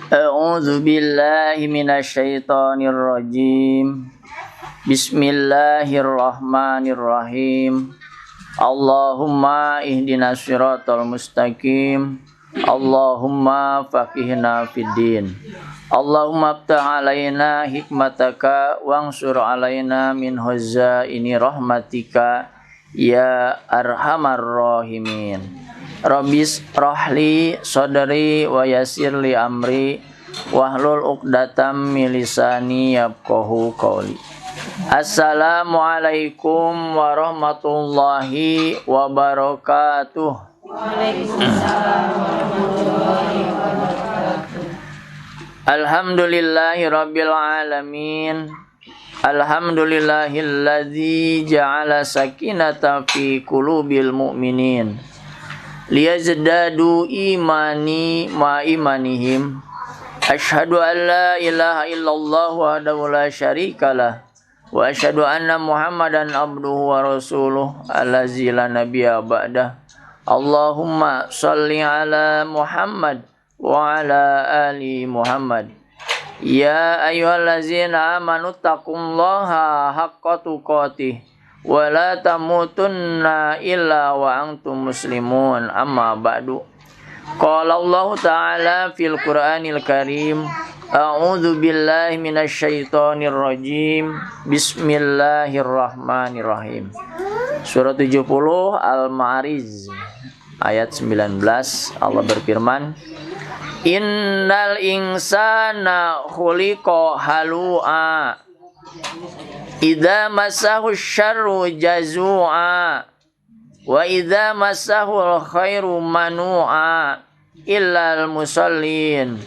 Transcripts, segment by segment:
A'udzu billahi minasyaitonir rajim. Bismillahirrahmanirrahim. Allahumma ihdinas siratal mustaqim. Allahumma faqihna fiddin. Allahumma aftah alaina hikmataka wansur alaina min huzaini rahmatika ya arhamar rahimin. Rabbis rahli sadri wa yassirli amri wahlul uqdatam min lisani yafqahu qawli. Assalamualaikum warahmatullahi wabarakatuh. Waalaikumsalam warahmatullahi wabarakatuh. Alhamdulillahi rabbil alamin. Alhamdulillahilladzi ja'ala sakinata fi qulubil mu'minin liyazdadu imani ma imanihim. Asyhadu an la ilaha illallah wahdahu la syarikalah wa asyhadu anna Muhammadan abduhu wa rasuluh allazi la nabiyya ba'dah. Allahumma shalli ala Muhammad wa ala ali Muhammad. Ya ayyuhallazina amanu taqullaha haqqa tuqatih wa la tamutunna illa wa antum muslimun. Amma ba'du. Qala Allah ta'ala fil Qur'anil Karim. A'udzu billahi minasyaitonir rajim. Bismillahirrahmanirrahim. Surah 70 Al-Ma'arij ayat 19. Allah berfirman, Innal insana khuliqa halu'a idza massahu syarru jazua wa idza massahu khairu manu'a illal musallin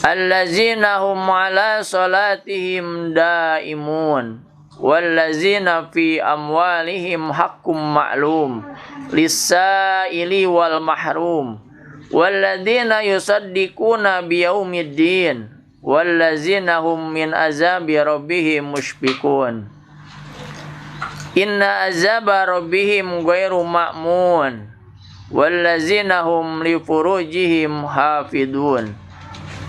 allazina hum ala salatihim daimun wallazina fi amwalihim haqqum ma'lum lis-sa'ili wal mahrum walladzina yusaddiquna biyaumiddin wallazina hum min azabi rabbihim mushfiqun. Inna azaba rabbihim ghairu ma'mun wallazina hum li furujihim hafidun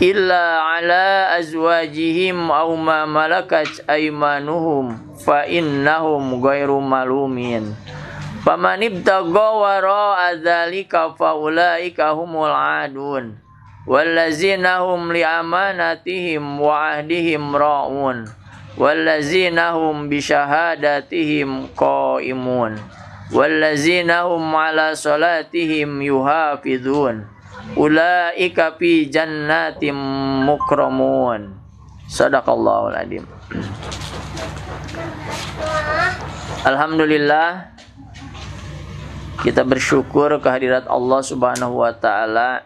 illa ala azwajihim aw ma malakat aymanuhum fa innahum ghairu malumin. Faman ibtagha wara'a dzalika fa ulaika humul adun wallazina hum li amanatihim wa ahdihim ra'un wallazina hum bi syahadatihim qaimun wallazina hum ala salatihim yuhafizun ulaika fi jannatin mukramun. Shadaqallahul adzim. Alhamdulillah, kita bersyukur kehadirat Allah Subhanahu wa taala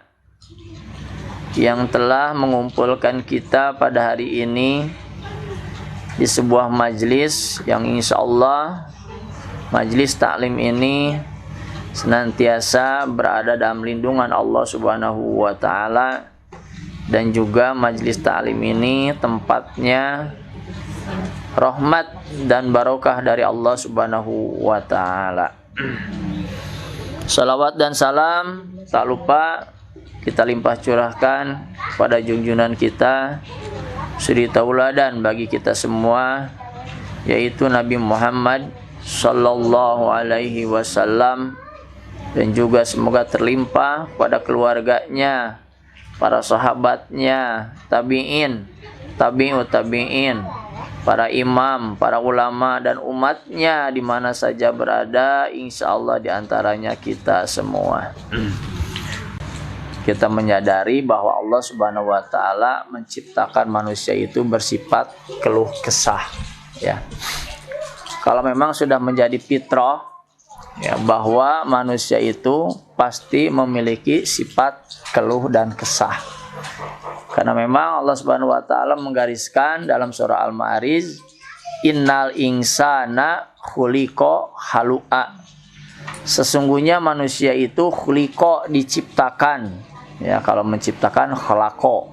yang telah mengumpulkan kita pada hari ini di sebuah majlis yang insyaallah majlis taklim ini senantiasa berada dalam lindungan Allah Subhanahu wa taala, dan juga majlis taklim ini tempatnya rahmat dan barokah dari Allah Subhanahu wa taala. Salawat dan salam tak lupa kita limpah curahkan pada junjungan kita, suri tauladan bagi kita semua, yaitu Nabi Muhammad sallallahu alaihi wasallam, dan juga semoga terlimpah pada keluarganya, para sahabatnya, tabi'in, tabi'ut tabi'in, para imam, para ulama dan umatnya di mana saja berada, insyaallah di antaranya kita semua. Kita menyadari bahwa Allah Subhanahu wa taala menciptakan manusia itu bersifat keluh kesah, ya. Kalau memang sudah menjadi fitrah, ya, bahwa manusia itu pasti memiliki sifat keluh dan kesah. Karena memang Allah Subhanahu wa taala menggariskan dalam surah Al-Ma'arij, innal insana khuliqa halu'a. Sesungguhnya manusia itu khuliqa, diciptakan. Ya, kalau menciptakan khalaqo.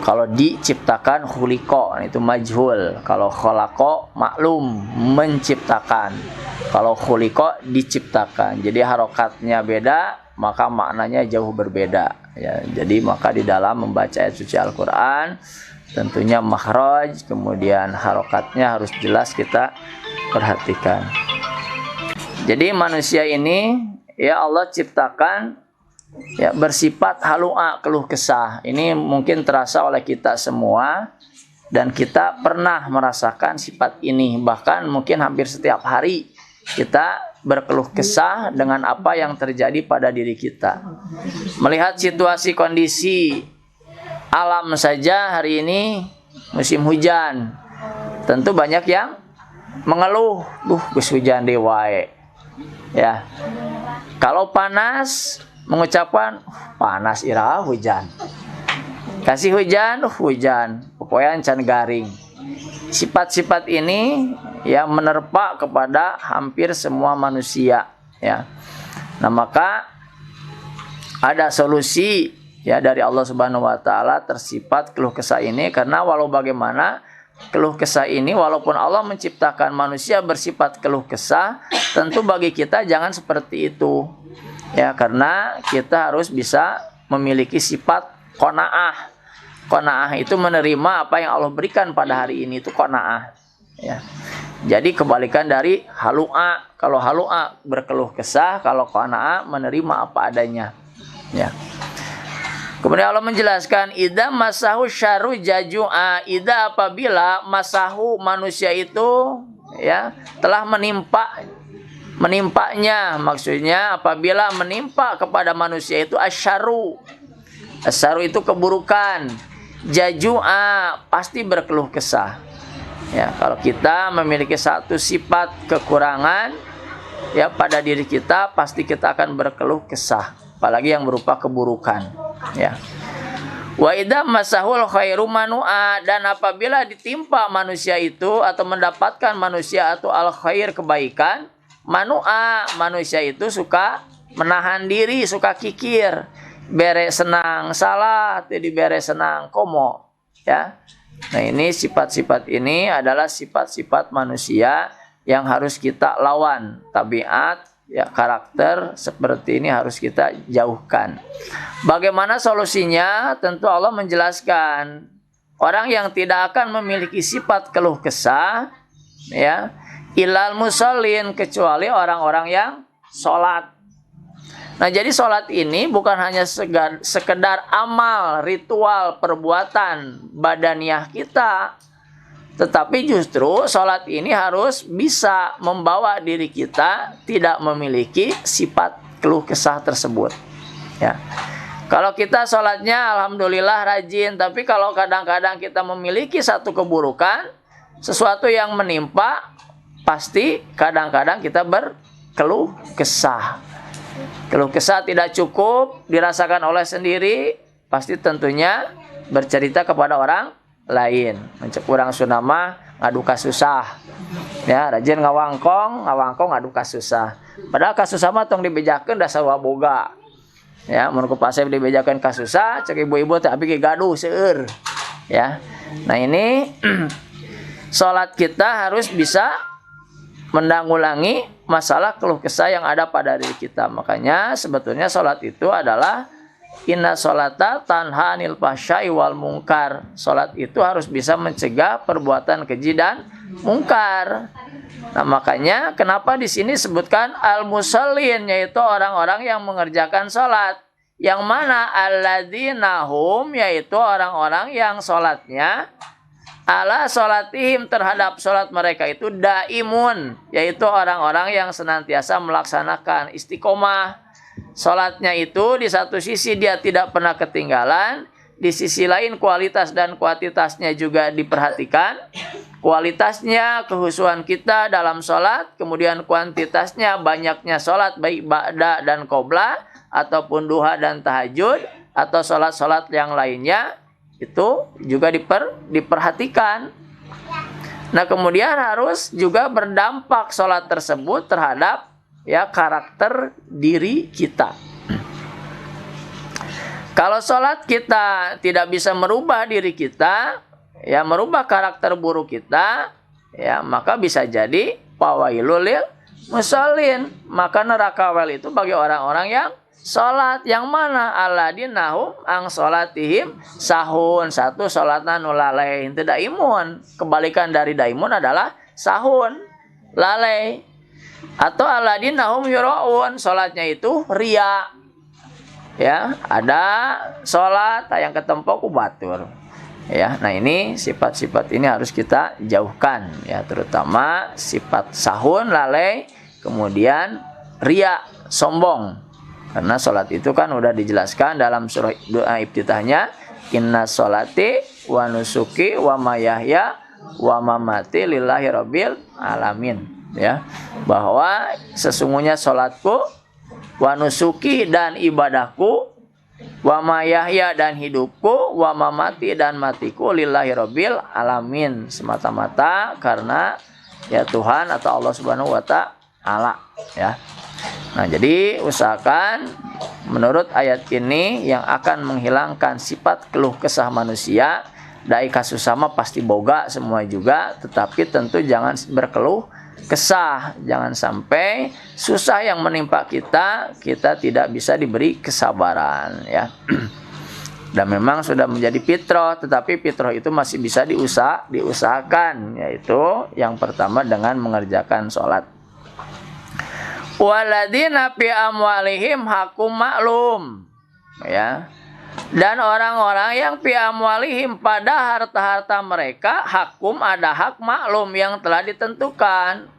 Kalau diciptakan khuliqa, itu majhul. Kalau khalaqo maklum, menciptakan. Kalau khuliqa diciptakan. Jadi harokatnya beda, maka maknanya jauh berbeda. ya. Jadi maka di dalam membaca ayat suci Al-Qur'an tentunya makhraj, kemudian harokatnya harus jelas kita perhatikan. Jadi manusia ini ya Allah ciptakan ya bersifat halu'a, keluh kesah. Ini mungkin terasa oleh kita semua dan kita pernah merasakan sifat ini. Bahkan mungkin hampir setiap hari kita berkeluh kesah dengan apa yang terjadi pada diri kita. Melihat situasi kondisi alam saja hari ini musim hujan, tentu banyak yang mengeluh, geus hujan deui wae. Ya. Kalau panas mengucapkan panas iraha hujan. Kasih hujan, hujan. Pokoknya can garing. Sifat-sifat ini ya menerpa kepada hampir semua manusia, ya. Nah, maka ada solusi ya dari Allah Subhanahu wa taala tersifat keluh kesah ini, karena walau bagaimana keluh kesah ini, walaupun Allah menciptakan manusia bersifat keluh kesah, tentu bagi kita jangan seperti itu. Ya, karena kita harus bisa memiliki sifat qanaah. Qanaah itu menerima apa yang Allah berikan pada hari ini, itu qanaah. Ya. Jadi kebalikan dari halu'a. Kalau halu'a berkeluh kesah, kalau qanaah menerima apa adanya. Ya. Kemudian Allah menjelaskan, idza masahu syarru jajua, idza apabila masahu manusia itu ya telah menimpanya, maksudnya apabila menimpa kepada manusia itu asyarru. Asyarru itu keburukan. Jajua pasti berkeluh kesah. Ya, kalau kita memiliki satu sifat kekurangan ya pada diri kita, pasti kita akan berkeluh kesah, apalagi yang berupa keburukan. Ya. Wa idza masahul khairu manua, dan apabila ditimpa manusia itu atau mendapatkan manusia atau al khair kebaikan, manua, manusia itu suka menahan diri, suka kikir, bere senang salah, jadi bere senang komo, ya. Nah, ini sifat-sifat ini adalah sifat-sifat manusia yang harus kita lawan. Tabiat ya, karakter seperti ini harus kita jauhkan. Bagaimana solusinya? Tentu Allah menjelaskan, orang yang tidak akan memiliki sifat keluh kesah ya, ilal musallin, kecuali orang-orang yang sholat. Nah, jadi sholat ini bukan hanya sekedar amal, ritual, perbuatan badaniah kita, tetapi justru sholat ini harus bisa membawa diri kita tidak memiliki sifat keluh kesah tersebut. Ya. Kalau kita sholatnya alhamdulillah rajin, tapi kalau kadang-kadang kita memiliki satu keburukan, sesuatu yang menimpa, pasti kadang-kadang kita berkeluh kesah. Keluh kesah tidak cukup dirasakan oleh sendiri, pasti tentunya bercerita kepada orang lain. Mencek urang sunama ngadu kasusah. Ya, rajin ngawangkong ngadu kasusah. Padahal kasusah mah tong dibejakeun da sarua boga. Ya, mun ku pasep dibejakeun kasusah, cek ibu-ibu teh abi ge gaduh seueur. Ya. Nah, ini salat kita harus bisa menanggulangi masalah keluh kesah yang ada pada diri kita. Makanya sebetulnya salat itu adalah inna sholata tanha anil fahsya'i wal munkar. Salat itu harus bisa mencegah perbuatan keji dan mungkar. Nah, makanya kenapa di sini sebutkan al-musallin, yaitu orang-orang yang mengerjakan salat. Yang mana alladzina hum, yaitu orang-orang yang salatnya ala sholatihim, terhadap sholat mereka itu daimun, yaitu orang-orang yang senantiasa melaksanakan istiqomah. Sholatnya itu di satu sisi dia tidak pernah ketinggalan, di sisi lain kualitas dan kuantitasnya juga diperhatikan. Kualitasnya kehusuan kita dalam sholat, kemudian kuantitasnya banyaknya sholat baik ba'da dan qobla, ataupun duha dan tahajud, atau sholat-sholat yang lainnya, itu juga diperhatikan. Nah, kemudian harus juga berdampak sholat tersebut terhadap ya karakter diri kita. Kalau sholat kita tidak bisa merubah diri kita, ya merubah karakter buruk kita, ya maka bisa jadi fawailul lil musallin, maka neraka wel itu bagi orang-orang yang salat yang mana alladzina ang salatihim sahun. Satu salatna nu lalai teu daimun. Kebalikan dari daimun adalah sahun, lalai. Atau alladzina yuraun, salatnya itu ria. Ya, ada salat yang ketempo ku batur. Ya, nah ini sifat-sifat ini harus kita jauhkan ya, terutama sifat sahun, lalai, kemudian ria, sombong. Karena sholat itu kan udah dijelaskan dalam surah doa iftitahnya, inna sholati wa nusuki wa mayahya wa mamati lillahi rabbil alamin. Ya, bahwa sesungguhnya sholatku, wa nusuki dan ibadahku, wa mayahya dan hidupku, wa mamati dan matiku lillahi rabbil alamin, semata-mata karena ya Tuhan atau Allah Subhanahu wa taala ya. Nah, jadi usahakan menurut ayat ini yang akan menghilangkan sifat keluh kesah manusia. Dai kasus sama pasti boga semua juga, tetapi tentu jangan berkeluh kesah, jangan sampai susah yang menimpa kita tidak bisa diberi kesabaran ya. Dan memang sudah menjadi fitrah, tetapi fitrah itu masih bisa diusahakan, yaitu yang pertama dengan mengerjakan sholat. Waladina fi amwalihim hakum maklum ya. Dan orang-orang yang fi amwalihim pada harta-harta mereka hakum, ada hak maklum yang telah ditentukan.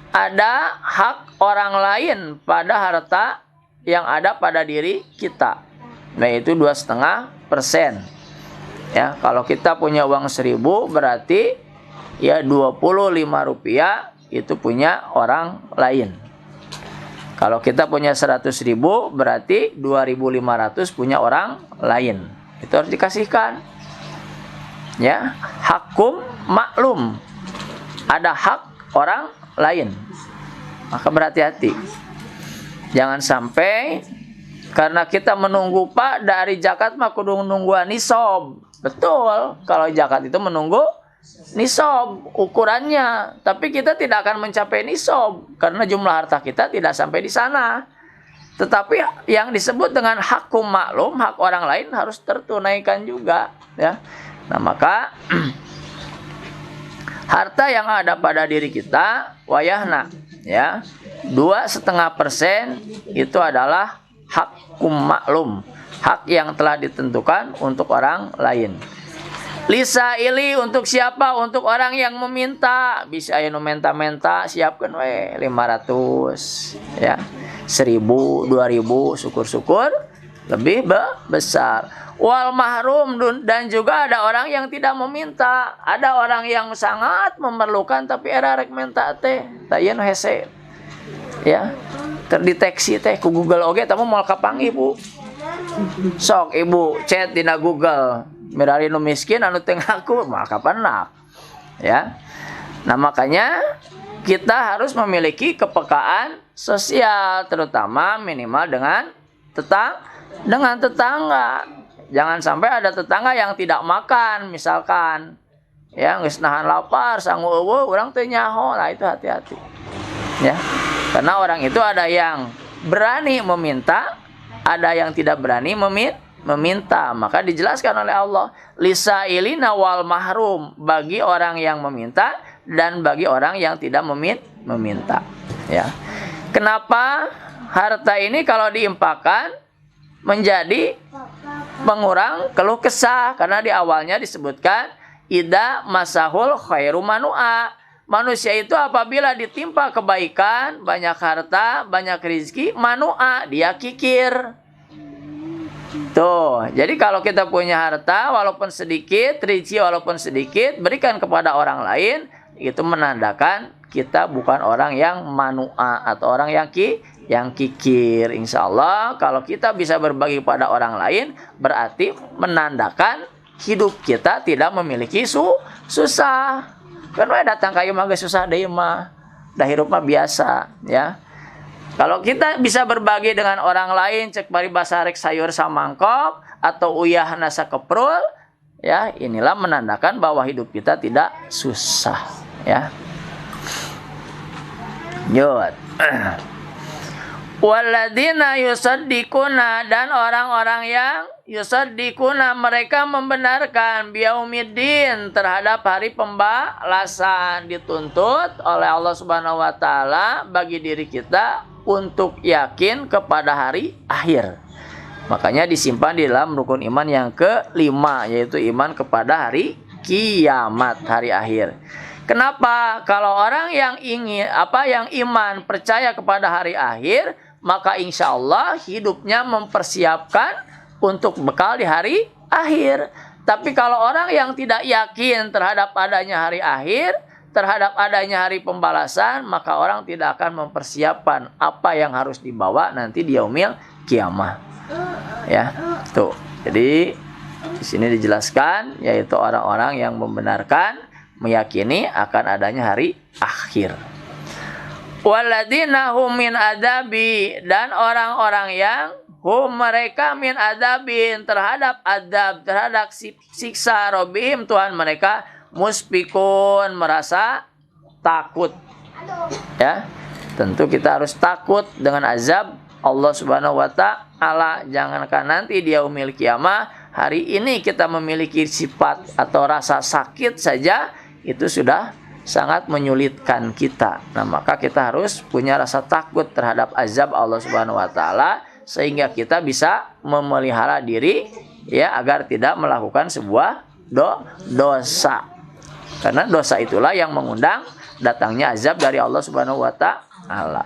Ada hak orang lain pada harta yang ada pada diri kita. Nah, itu 2,5%. Ya, kalau kita punya uang 1.000 berarti ya 25 rupiah itu punya orang lain. Kalau kita punya 100.000 berarti 2.500 punya orang lain. Itu harus dikasihkan. Ya, hakum maklum. Ada hak orang lain. Maka berhati-hati. Jangan sampai karena kita menunggu Pak dari zakat mah kudu nungguan nisab. Betul. Kalau zakat itu menunggu nisab ukurannya, tapi kita tidak akan mencapai nisab karena jumlah harta kita tidak sampai di sana. Tetapi yang disebut dengan hakum maklum, hak orang lain harus tertunaikan juga ya. Nah, maka harta yang ada pada diri kita wayahna ya 2,5% itu adalah hakum maklum, hak yang telah ditentukan untuk orang lain. Lisa ili untuk siapa? Untuk orang yang meminta. Bisa anu menta-menta siapkan 500 ya. 1.000, 2.000 syukur-syukur lebih besar. Wal mahrum, dan juga ada orang yang tidak meminta. Ada orang yang sangat memerlukan tapi era rek menta teh. Tayeu hese. Ya. Terdeteksi teh ku Google oge tamu moal kapanggih Bu. Sok Ibu chat dina Google. Mirari nu miskin anu teu ngaku mah kapanna ya. Nah, makanya kita harus memiliki kepekaan sosial, terutama minimal dengan tetangga. Jangan sampai ada tetangga yang tidak makan misalkan ya, geus nahan lapar sangu eueuh urang teu nyaho. Nah, itu hati-hati ya, karena orang itu ada yang berani meminta, ada yang tidak berani meminta. Maka dijelaskan oleh Allah, lisailina wal mahrum, bagi orang yang meminta dan bagi orang yang tidak meminta ya. Kenapa harta ini kalau diimpakan menjadi mengurang keluh kesah? Karena di awalnya disebutkan ida masahul khairu manua, manusia itu apabila ditimpa kebaikan, banyak harta, banyak rezeki, manua, dia kikir. Tuh, jadi kalau kita punya harta walaupun sedikit, rezeki walaupun sedikit, berikan kepada orang lain, itu menandakan kita bukan orang yang manua atau orang yang kikir. Insya Allah kalau kita bisa berbagi pada orang lain, berarti menandakan hidup kita tidak memiliki susah. Karena datang kayu mah susah deui mah, dah hirup mah biasa ya. Kalau kita bisa berbagi dengan orang lain, cek bari basa rek sayur samangkok atau uyah nasa keprul, ya inilah menandakan bahwa hidup kita tidak susah, ya. Yud. Walladzina yusaddiquna, dan orang-orang yang yusaddiquna mereka membenarkan biyaumiddin terhadap hari pembalasan. Dituntut oleh Allah Subhanahu wa taala bagi diri kita untuk yakin kepada hari akhir. Makanya disimpan di dalam rukun iman yang kelima, yaitu iman kepada hari kiamat, hari akhir. Kenapa? Kalau orang yang yang iman percaya kepada hari akhir, maka insya Allah hidupnya mempersiapkan untuk bekal di hari akhir. Tapi kalau orang yang tidak yakin terhadap adanya hari akhir, terhadap adanya hari pembalasan, maka orang tidak akan mempersiapkan apa yang harus dibawa nanti di yaumil kiamah. Ya, tuh. Jadi di sini dijelaskan, yaitu orang-orang yang membenarkan, meyakini akan adanya hari akhir. Walladzina hum min adabi, dan orang-orang yang mereka min adabin terhadap adab, terhadap siksa robihim Tuhan mereka, muspikun merasa takut. Ya, tentu kita harus takut dengan azab Allah Subhanahu wa taala. Jangankan nanti di yaumil kiamah, hari ini kita memiliki sifat atau rasa sakit saja itu sudah sangat menyulitkan kita. Nah, maka kita harus punya rasa takut terhadap azab Allah Subhanahu wa taala sehingga kita bisa memelihara diri ya agar tidak melakukan sebuah dosa. Karena dosa itulah yang mengundang datangnya azab dari Allah Subhanahu wa taala.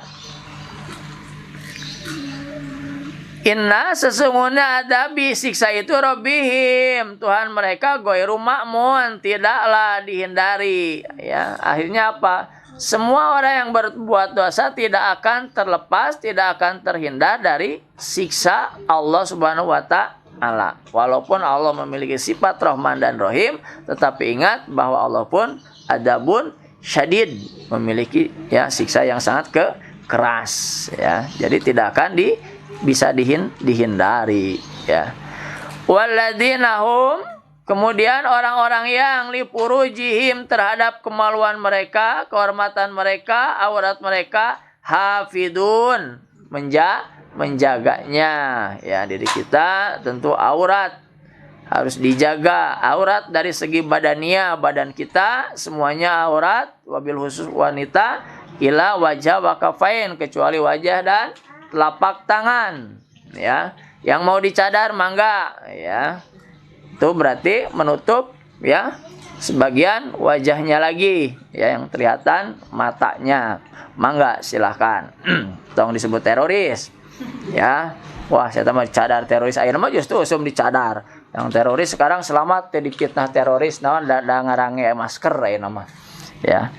Inna, sesungguhnya adabi siksa itu robihim Tuhan mereka goiru ma'mun, tidaklah dihindari. Ya, akhirnya apa? Semua orang yang berbuat dosa tidak akan terlepas, tidak akan terhindar dari siksa Allah Subhanahu wa taala. Walaupun Allah memiliki sifat Rahman dan Rahim, tetapi ingat bahwa Allah pun adabun syadid, memiliki ya siksa yang sangat keras ya. Jadi tidak akan bisa dihindari ya. Walladzina hum, kemudian orang-orang yang lipurujihim terhadap kemaluan mereka, kehormatan mereka, aurat mereka, hafidun menjaganya ya. Diri kita tentu aurat harus dijaga. Aurat dari segi badania, badan kita semuanya aurat, wabil khusus wanita ila wajah wa kafain, kecuali wajah dan telapak tangan ya. Yang mau dicadar mangga ya, itu berarti menutup ya sebagian wajahnya lagi ya, yang kelihatan matanya mangga silahkan. Tong disebut teroris ya. Wah, saya mau cadar teroris, ayeuna mah justru usum dicadar. Yang teroris sekarang selamat di fitnah teroris naon da ngarange masker ayeuna mah ya.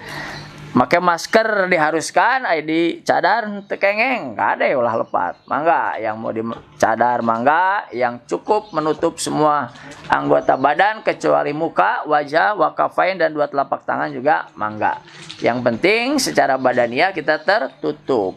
Make masker diharuskan, dicadar tekengeng, kade ulah lepat. Mangga yang mau dicadar mangga, yang cukup menutup semua anggota badan kecuali muka, wajah, wakafain dan dua telapak tangan juga mangga. Yang penting secara badania kita tertutup.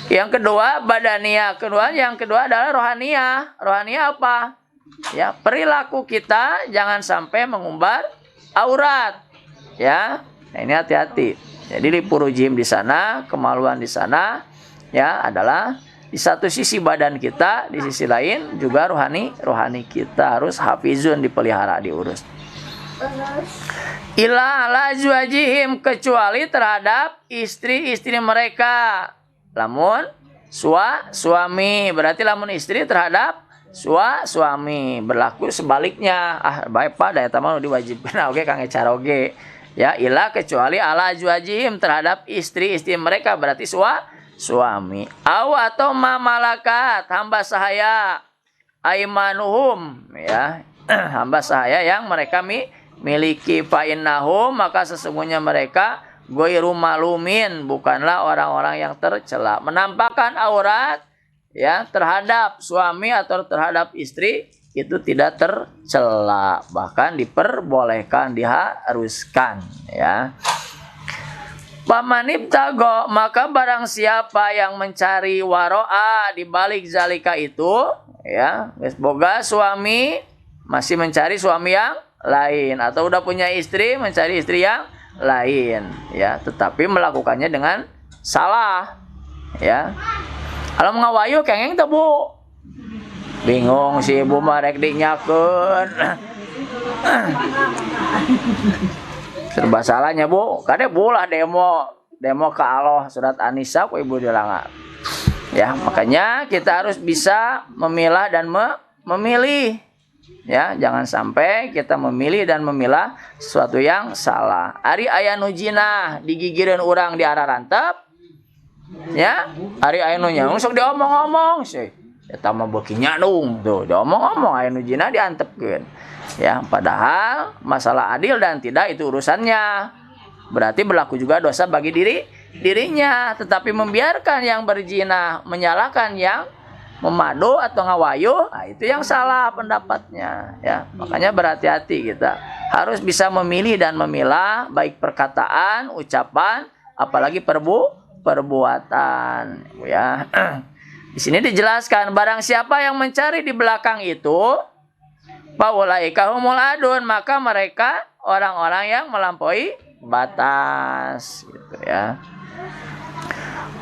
Yang kedua badania, yang kedua adalah rohania. Rohania apa? Ya, perilaku kita jangan sampai mengumbar aurat. Ya. Nah, ini hati-hati. Jadi lipurujim di sana, kemaluan di sana ya adalah di satu sisi badan kita, di sisi lain juga rohani kita harus hafizun, dipelihara, diurus. Ila ala azwajihim, kecuali terhadap istri-istri mereka. Lamun suami, berarti lamun istri terhadap suami, berlaku sebaliknya. Baik Pak, daya tamu diwajibkan oge kang ecar oge. Ya, ilah kecuali ala azwajihim terhadap istri-istri mereka, berarti suami. Atau mamalakat, hamba sahaya, aimanuhum ya. Hamba sahaya yang mereka miliki, fa innahum, maka sesungguhnya mereka ghairu malumin, bukanlah orang-orang yang tercela. Menampakkan aurat ya terhadap suami atau terhadap istri itu tidak tercela, bahkan diperbolehkan, diharuskan ya. Pamanib tago, maka barang siapa yang mencari waro'a di balik zalika itu ya, boga suami masih mencari suami yang lain, atau udah punya istri mencari istri yang lain ya, tetapi melakukannya dengan salah ya. Alam ngawayu kengeng teh Bu. Bingung si ibu mah rek dinyakeun. Serba salahnya Bu. Kade bulah demo ke Allah surat An-Nisa ku ibu dilanga. Ya, makanya kita harus bisa memilah dan memilih. Ya, jangan sampai kita memilih dan memilah sesuatu yang salah. Ari aya nu jinah digigireun urang di arah rantep. Ya, ari aya nu nyaung sok diomong-omong sih. Eta mah beuki nyadung tuh, diomong-omong aya nu jinah diantepkeun. Ya, padahal masalah adil dan tidak itu urusannya. Berarti berlaku juga dosa bagi dirinya, tetapi membiarkan yang berzina menyalahkan yang memadu atau ngawayu, nah itu yang salah pendapatnya ya. Makanya berhati-hati kita. Harus bisa memilih dan memilah baik perkataan, ucapan, apalagi perbuatan ya. Di sini dijelaskan barang siapa yang mencari di belakang itu faulaika humul adun, maka mereka orang-orang yang melampaui batas gitu ya.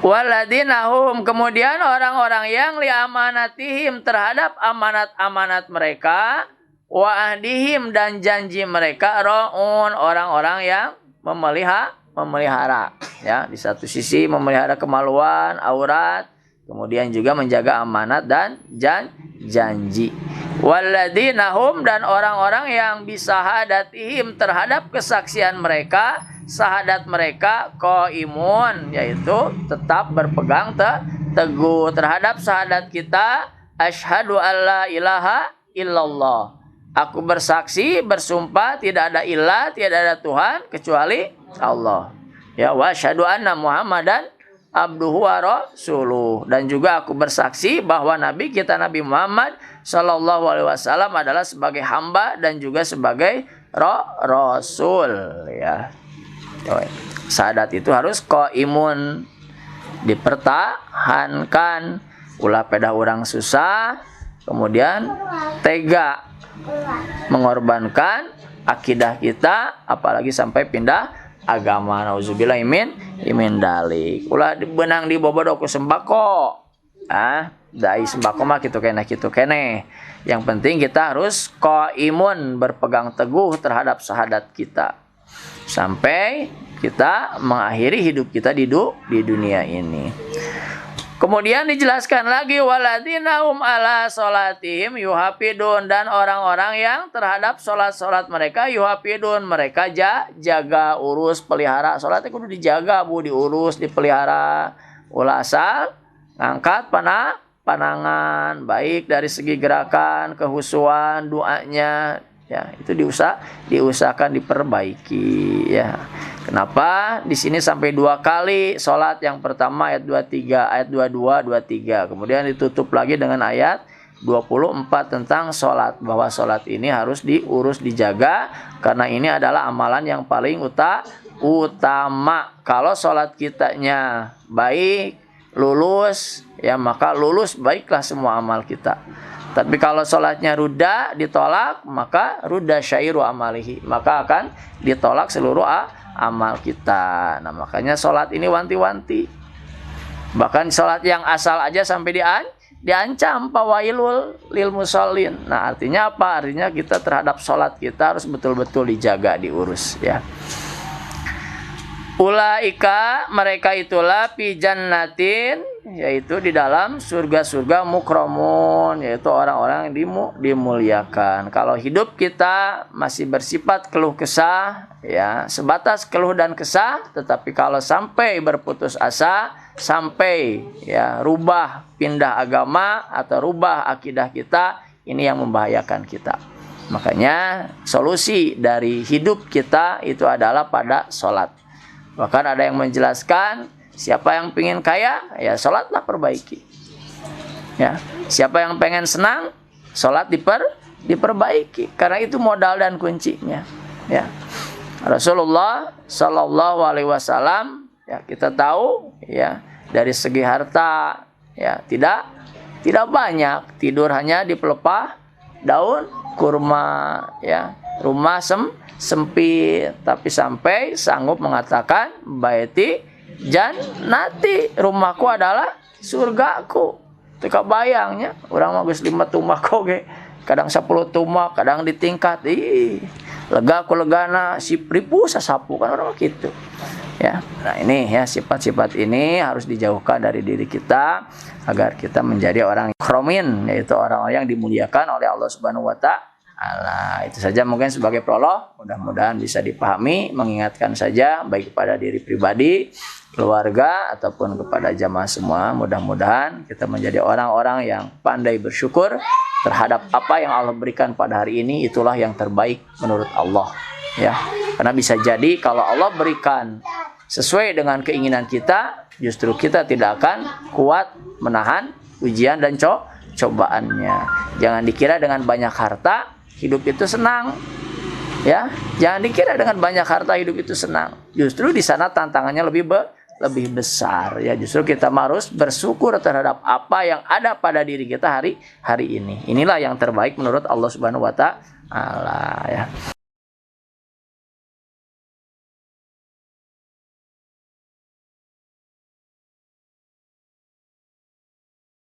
Waladinahum, kemudian orang-orang yang liamanatihim terhadap amanat-amanat mereka, wa ahdihim dan janji mereka, raun orang-orang yang memelihara ya. Di satu sisi memelihara kemaluan, aurat, kemudian juga menjaga amanat dan janji. Waladinahum dan orang-orang yang bisahadatihim terhadap kesaksian mereka, sahadat mereka qaimun, yaitu tetap berpegang teguh terhadap sahadat kita. Asyhadu alla ilaha illallah, aku bersaksi bersumpah tidak ada ilah, tidak ada Tuhan kecuali Allah ya. Wa asyhadu anna Muhammadan abduhu wa rasuluh, dan juga aku bersaksi bahwa Nabi kita Nabi Muhammad sallallahu alaihi wasallam adalah sebagai hamba dan juga sebagai rasul ya. Sahadat itu harus qaimun, dipertahankan. Ulah pedah orang susah kemudian tega mengorbankan akidah kita, apalagi sampai pindah agama. Nauzubillah imin dalik. Ulah benang di bobodok ku sembako. Dai sembako mah kitu kene. Yang penting kita harus qaimun, berpegang teguh terhadap sahadat kita sampai kita mengakhiri hidup kita di dunia ini. Kemudian dijelaskan lagi waladinahum ala salatihim yuhafidun, dan orang-orang yang terhadap salat mereka yuhafidun, mereka jaga, urus, pelihara. Salatnya kudu dijaga Bu, diurus, dipelihara. Ulah asal ngangkat panangan, baik dari segi gerakan, kehusuan, doanya ya, itu diusahakan diperbaiki ya. Kenapa di sini sampai 2 kali salat? Yang pertama ayat 23, ayat 22, 23. Kemudian ditutup lagi dengan ayat 24 tentang salat, bahwa salat ini harus diurus, dijaga, karena ini adalah amalan yang paling utama. Kalau salat kitanya baik, lulus ya, maka lulus baiklah semua amal kita. Tapi kalau sholatnya ruda, ditolak, maka ruda syairu amalihi, maka akan ditolak seluruh amal kita. Nah, makanya sholat ini wanti-wanti. Bahkan sholat yang asal aja sampai diancam fawailul lil musallin. Nah, artinya apa? Artinya kita terhadap sholat kita harus betul-betul dijaga, diurus ya. Ulaika, mereka itulah fi jannatin, yaitu di dalam surga-surga, mukramun, yaitu orang-orang yang dimuliakan. Kalau hidup kita masih bersifat keluh kesah ya, sebatas keluh dan kesah, tetapi kalau sampai berputus asa, sampai ya rubah pindah agama atau rubah akidah kita, ini yang membahayakan kita. Makanya solusi dari hidup kita itu adalah pada sholat. Bahkan ada yang menjelaskan, siapa yang pengen kaya, ya sholatlah perbaiki. Ya, siapa yang pengen senang, sholat diperbaiki. Karena itu modal dan kuncinya. Ya, Rasulullah Sallallahu Alaihi Wasallam, ya kita tahu, ya dari segi harta, ya tidak banyak, tidur hanya di pelepah daun kurma, ya rumah sempit, tapi sampai sanggup mengatakan baiti jannati, rumahku adalah surgaku. Teu bayangnya urang mah geus 5 tumak oge, kadang 10 tumak, kadang ditingkat. Lega ku legana si ripu sasapu kan orang gitu. Ya. Nah, ini ya sifat-sifat ini harus dijauhkan dari diri kita agar kita menjadi orang kromin, yaitu orang-orang yang dimuliakan oleh Allah Subhanahu wa taala. Itu saja mungkin sebagai prolog, mudah-mudahan bisa dipahami, mengingatkan saja baik kepada diri pribadi, keluarga ataupun kepada jamaah semua. Mudah-mudahan kita menjadi orang-orang yang pandai bersyukur terhadap apa yang Allah berikan pada hari ini. Itulah yang terbaik menurut Allah, ya. Karena bisa jadi kalau Allah berikan sesuai dengan keinginan kita, justru kita tidak akan kuat menahan ujian dan cobaannya. Jangan dikira dengan banyak harta hidup itu senang, ya. Jangan dikira dengan banyak harta hidup itu senang. Justru di sana tantangannya lebih besar, ya. Justru kita harus bersyukur terhadap apa yang ada pada diri kita hari ini. Inilah yang terbaik menurut Allah Subhanahu wa taala, ya.